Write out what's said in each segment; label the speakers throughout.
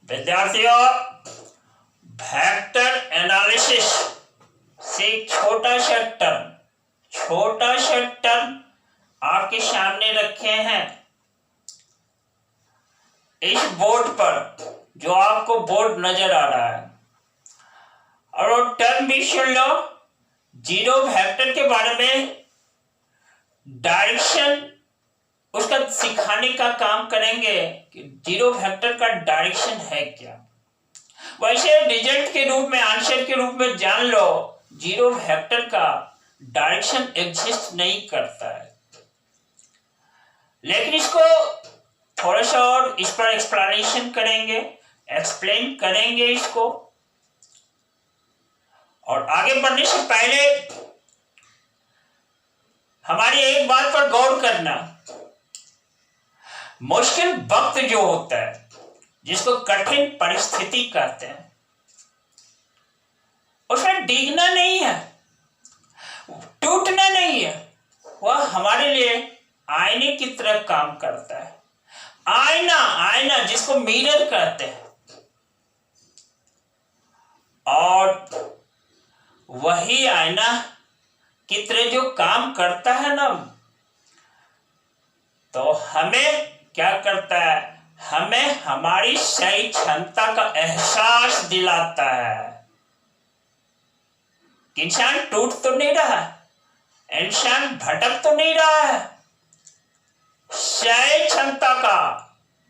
Speaker 1: विद्यार्थियों, vector analysis से छोटा सा टर्म आपके सामने रखे हैं इस बोर्ड पर, जो आपको बोर्ड नजर आ रहा है। और वो टर्म भी सुन लो। जीरो वेक्टर के बारे में डायरेक्शन उसका सिखाने का काम करेंगे कि जीरो वेक्टर का डायरेक्शन है क्या। वैसे रिजल्ट के रूप में, आंसर के रूप में जान लो, जीरो वेक्टर का डायरेक्शन एग्जिस्ट नहीं करता है। लेकिन इसको थोड़ा सा और इस पर एक्सप्लेनेशन करेंगे, एक्सप्लेन करेंगे इसको। और आगे बढ़ने से पहले हमारी एक बात पर गौर करना। मुश्किल वक्त जो होता है, जिसको कठिन परिस्थिति कहते हैं, उसमें डिगना नहीं है, टूटना नहीं है। वह हमारे लिए आईने की तरह काम करता है। आईना जिसको मिरर कहते हैं। और वही आईना की तरह जो काम करता है ना, तो हमें क्या करता है, हमें हमारी सही क्षमता का एहसास दिलाता है। इंसान टूट तो नहीं रहा, इंसान भटक तो नहीं रहा है। सही क्षमता का,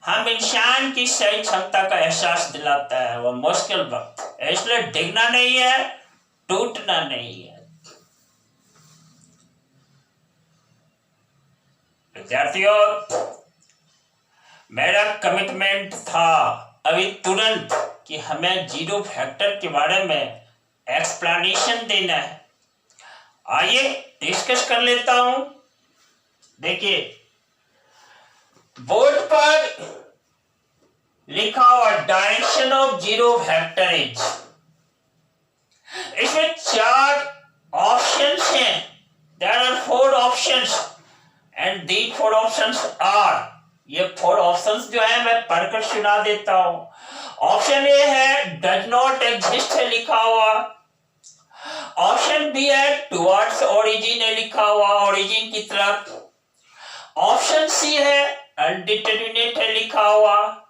Speaker 1: हम इंसान की सही क्षमता का एहसास दिलाता है वह मुश्किल वक्त। इसलिए डिगना नहीं है, टूटना नहीं है। विद्यार्थियों, मेरा कमिटमेंट था अभी तुरंत कि हमें जीरो वेक्टर के बारे में एक्सप्लेनेशन देना है। आइए डिस्कस कर लेता हूं। देखिए, बोर्ड पर लिखा हुआ direction of zero vector is, इसमें 4 ऑप्शंस हैं। There are 4 options and the 4 options are, ये 4 ऑप्शंस जो है मैं पढ़कर सुना देता हूं। ऑप्शन ए है डज नॉट एग्जिस्ट है लिखा हुआ। ऑप्शन बी है टुवर्ड्स ओरिजिन है लिखा हुआ, ओरिजिन की तरफ। ऑप्शन सी है अनडिटरमिनेट है लिखा हुआ।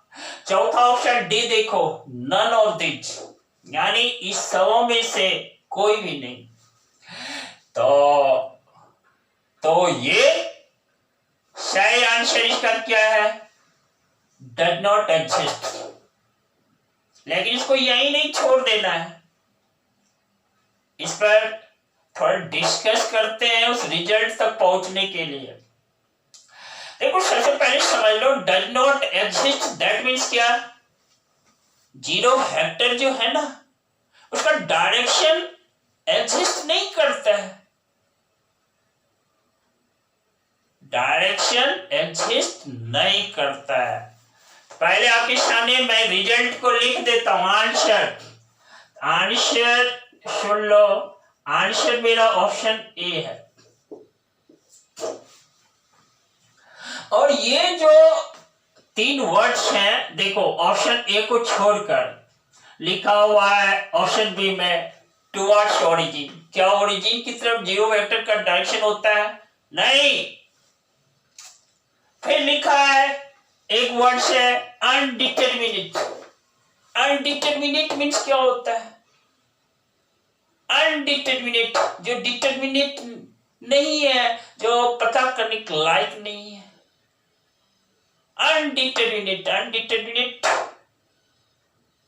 Speaker 1: चौथा ऑप्शन डी देखो, नन ऑफ दिस, यानी इस सबों में से कोई भी नहीं। तो ये सही आंसर इसका क्या है, डज नॉट एग्जिस्ट। लेकिन इसको यही नहीं छोड़ देना है, इस पर थोड़ा डिस्कस करते हैं उस रिजल्ट तक पहुंचने के लिए। देखो, सबसे पहले समझ लो, does not exist that means क्या, जीरो वेक्टर जो है ना, उसका डायरेक्शन एग्जिस्ट नहीं करता है। डायरेक्शन एग्जिस्ट नहीं करता है। पहले आपके सामने मैं रिजल्ट को लिख देता हूं। आंसर सुन लो। आंसर मेरा ऑप्शन ए है। और ये जो 3 वर्ड्स हैं, देखो, ऑप्शन ए को छोड़कर लिखा हुआ है ऑप्शन बी में टुवर्ड्स ओरिजिन। क्या ओरिजिन की तरफ जीरो वेक्टर का डायरेक्शन होता है? नहीं। फिर लिखा है एक वर्ड से अनडिटरमिनेट। अनडिटरमिनेट मीन्स क्या होता है? अनडिटरमिनेट, जो डिटरमिनेट नहीं है, जो पता करने के लायक नहीं है। अनडिटरमिनेट।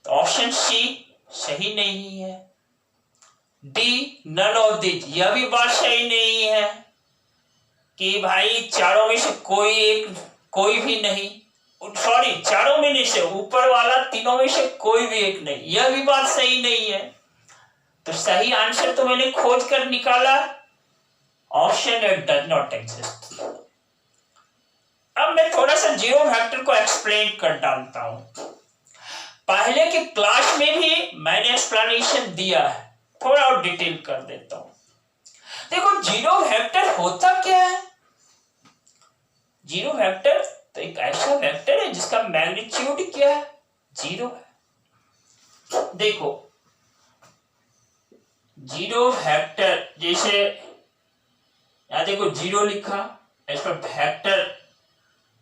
Speaker 1: तो ऑप्शन सी सही नहीं है। डी नन ऑफ दिस, यह भी बात सही नहीं है कि भाई चारों में से कोई भी नहीं, सॉरी, चारों में से ऊपर वाला, तीनों में से कोई भी एक नहीं, यह भी बात सही नहीं है। तो सही आंसर तो मैंने खोज कर निकाला, option A does not exist. अब मैं थोड़ा सा जीरो वेक्टर को एक्सप्लेन कर डालता हूं। पहले के क्लास में भी मैंने एक्सप्लेनेशन दिया है, थोड़ा और डिटेल कर देता हूं। देखो, जीरो वेक्टर होता क्या है? जीरो वेक्टर तो एक ऐसा वेक्टर है जिसका मैग्नीट्यूड क्या है? 0 है। देखो जीरो वेक्टर, जैसे यहां देखो जीरो लिखा, इस पर वेक्टर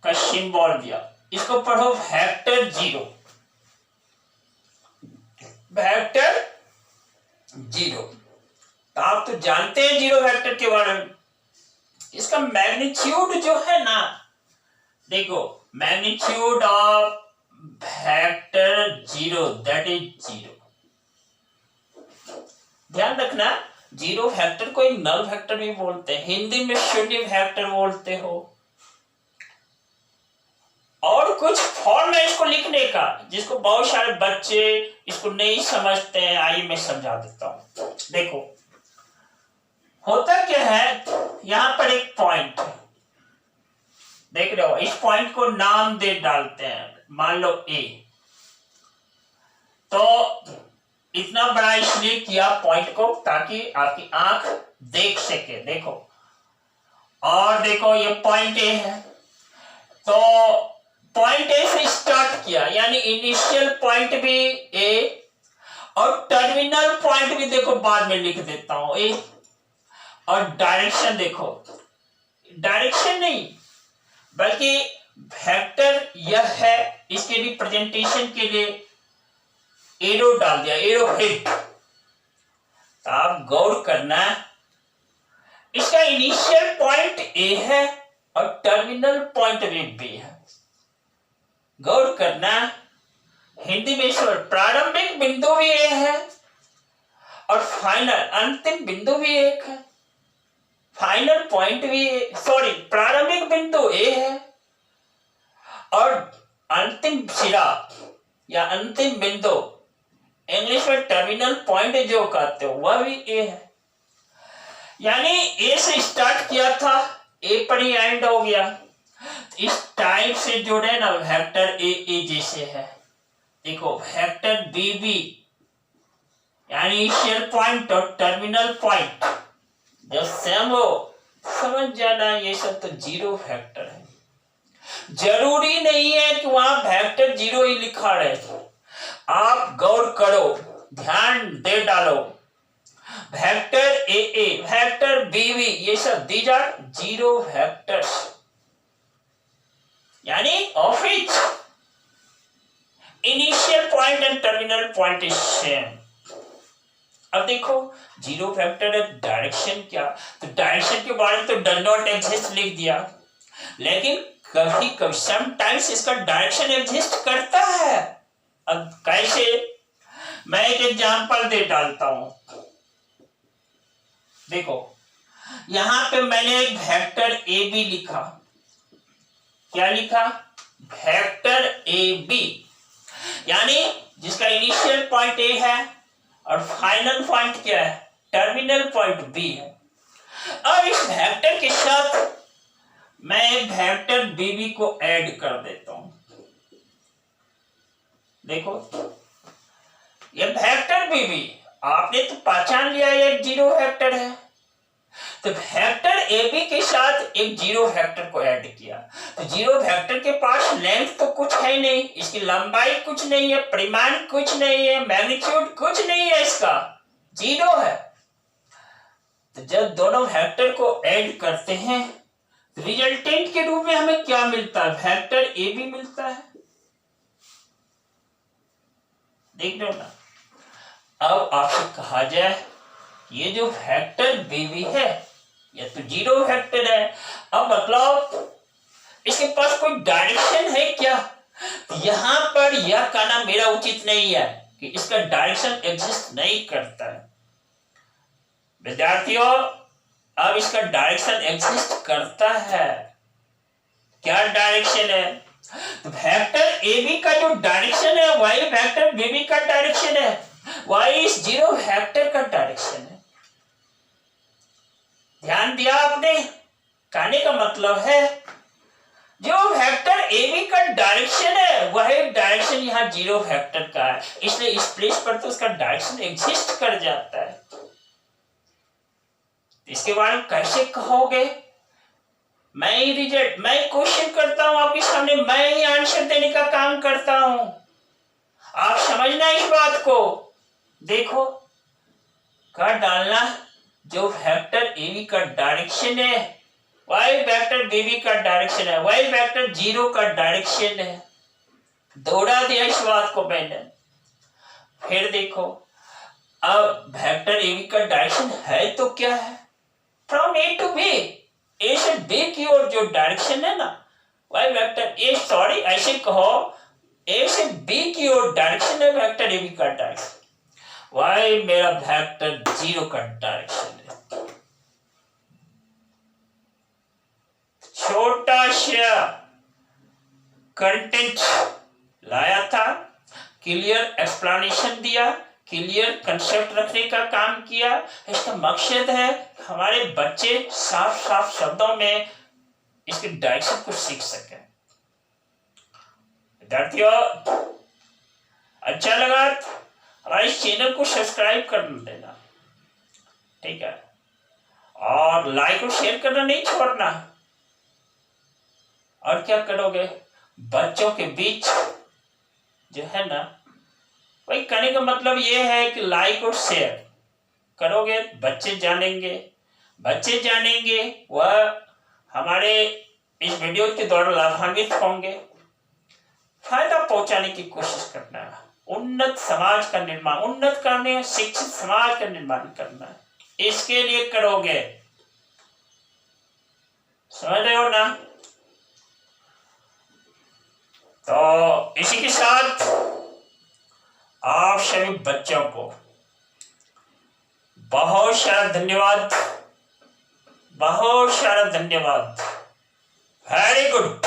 Speaker 1: का सिंबल दिया, इसको पढ़ो वेक्टर जीरो, वेक्टर जीरो। तो आप तो जानते हैं जीरो वेक्टर के बारे में। इसका मैग्नीट्यूड जो है ना, देखो magnitude of vector zero that is zero. ध्यान रखना, जीरो वेक्टर को एक नल वेक्टर भी बोलते हैं, हिंदी में शून्य वेक्टर बोलते हो। और कुछ फॉर्म है इसको लिखने का जिसको बहुत सारे बच्चे इसको नहीं समझते हैं, आइए मैं समझा देता हूं। देखो होता क्या है, यहां पर एक पॉइंट है, देख रहे हो, इस पॉइंट को नाम दे डालते हैं, मान लो ए। तो इतना बड़ा इसलिए किया पॉइंट को ताकि आपकी आंख देख सके। देखो और देखो ये पॉइंट ए है, तो पॉइंट ए से स्टार्ट किया, यानी इनिशियल पॉइंट भी ए और टर्मिनल पॉइंट भी देखो बाद में लिख देता हूं ए। और डायरेक्शन देखो, डायरेक्शन नहीं बल्कि वेक्टर यह है, इसके रिप्रेजेंटेशन के लिए एरो डाल दिया, एरो हेड। तो आप गौर करना, इसका इनिशियल पॉइंट ए है और टर्मिनल पॉइंट भी बी है। गौर करना, हिंदी में इस प्रारंभिक बिंदु भी ए है और फाइनल अंतिम बिंदु भी एक है। फाइनल पॉइंट भी, सॉरी प्रारंभिक बिंदु ए है और अंतिम सिरा या अंतिम बिंदु, इंग्लिश में टर्मिनल पॉइंट जो कहते हो, वह भी ए है। यानी ए से स्टार्ट किया था, ए पर ही एंड हो गया। इस टाइप से जोड़े ना, वेक्टर ए ए जैसे है। देखो वेक्टर बी बी यानी इनिशियल पॉइंट और टर्मिनल पॉइंट जब सेम हो, समझ जाना ये सब तो जीरो वेक्टर है। जरूरी नहीं है कि वहां वेक्टर जीरो ही लिखा रहे, आप गौर करो, ध्यान दे डालो। Vector A A, vector B B, ये सब दीज आर जीरो वेक्टर्स, यानी of which initial point and terminal point is same. अब देखो जीरो वेक्टर डायरेक्शन क्या, तो डायरेक्शन के बारे में तो डज नॉट एग्जिस्ट लिख दिया, लेकिन कभी कभी समटाइम्स इसका डायरेक्शन एग्जिस्ट करता है। अब कैसे, मैं एक एग्जांपल दे डालता हूं। देखो यहां पे मैंने एक वेक्टर ए बी लिखा, क्या लिखा, वेक्टर ए बी, यानी जिसका इनिशियल पॉइंट ए है और फाइनल पॉइंट क्या है, टर्मिनल पॉइंट बी है। और इस वेक्टर के साथ मैं एक वेक्टर बीबी को ऐड कर देता हूं। देखो ये वेक्टर बीबी आपने तो पहचान लिया, ये एक जीरो वेक्टर है। तो वेक्टर ए बी के साथ एक जीरो वेक्टर को ऐड किया, तो जीरो वेक्टर के पास लेंथ तो कुछ है नहीं, इसकी लंबाई कुछ नहीं है, परिमाण कुछ नहीं है, मैग्नीट्यूड कुछ नहीं है, इसका जीरो है। तो जब दोनों वेक्टर को ऐड करते हैं, रिजल्टेंट के रूप में हमें क्या मिलता है, वेक्टर ए बी मिलता है। देख रहे हो ना। अब आपसे कहा जाए ये जो वेक्टर बीवी है ये तो जीरो वेक्टर है, अब मतलब इसके पास कोई डायरेक्शन है क्या, यहां पर यह कहना मेरा उचित नहीं है कि इसका डायरेक्शन एग्जिस्ट नहीं करता है। विद्यार्थियों अब इसका डायरेक्शन एग्जिस्ट करता है। क्या डायरेक्शन है, तो वेक्टर ए बी का जो डायरेक्शन है वही वेक्टर बी बी का डायरेक्शन है, वही इस जीरो वेक्टर का डायरेक्शन है। ध्यान दिया आपने, कहने का मतलब है जो वेक्टर ए बी का डायरेक्शन है वही डायरेक्शन यहाँ जीरो वेक्टर का है, इसलिए इस प्लेस पर तो उसका डायरेक्शन एग्जिस्ट कर जाता है। इसके बारे में कैसे कहोगे, मैं ही रिजल्ट, मैं क्वेश्चन करता हूं आपके सामने, मैं ही आंसर देने का काम करता हूं, आप समझ समझना इस बात को। देखो कर डालना, जो वेक्टर ए बी का डायरेक्शन है वाई वेक्टर बी बी का डायरेक्शन है, वाई वेक्टर जीरो का डायरेक्शन है। दौड़ा दिया इस बात को मैंने। फिर देखो अब वेक्टर ए बी का डायरेक्शन है तो क्या है, फ्रॉम ए टू बी, ए से बी की ओर जो डायरेक्शन है ना, वाई वेक्टर ए, सॉरी ऐसे कहो, ए से बी की ओर डायरेक्शन है वेक्टर ए बी का डायरेक्शन, वाई मेरा वेक्टर जीरो का डायरेक्शन है। छोटा सा कंटेंट लाया था, क्लियर एक्सप्लेनेशन दिया, क्लियर कंसेप्ट रखने का काम किया। इसका मकसद है हमारे बच्चे साफ साफ शब्दों में इसके डायरेक्शन को सीख सकें। विद्यार्थियों अच्छा लगा हमारे इस चैनल को सब्सक्राइब कर देना, ठीक है, और लाइक और शेयर करना नहीं छोड़ना। और क्या करोगे, बच्चों के बीच जो है ना, वही करने का मतलब ये है कि लाइक और शेयर करोगे, बच्चे जानेंगे, वह हमारे इस वीडियो के द्वारा लाभान्वित होंगे। फायदा पहुंचाने की कोशिश करना है, उन्नत समाज का निर्माण, उन्नत करने, शिक्षित समाज का निर्माण करना है, इसके लिए करोगे। समझ रहे हो ना? तो इसी के साथ आप सभी बच्चों को बहुत सारा धन्यवाद, बहुत सारा धन्यवाद। Very good.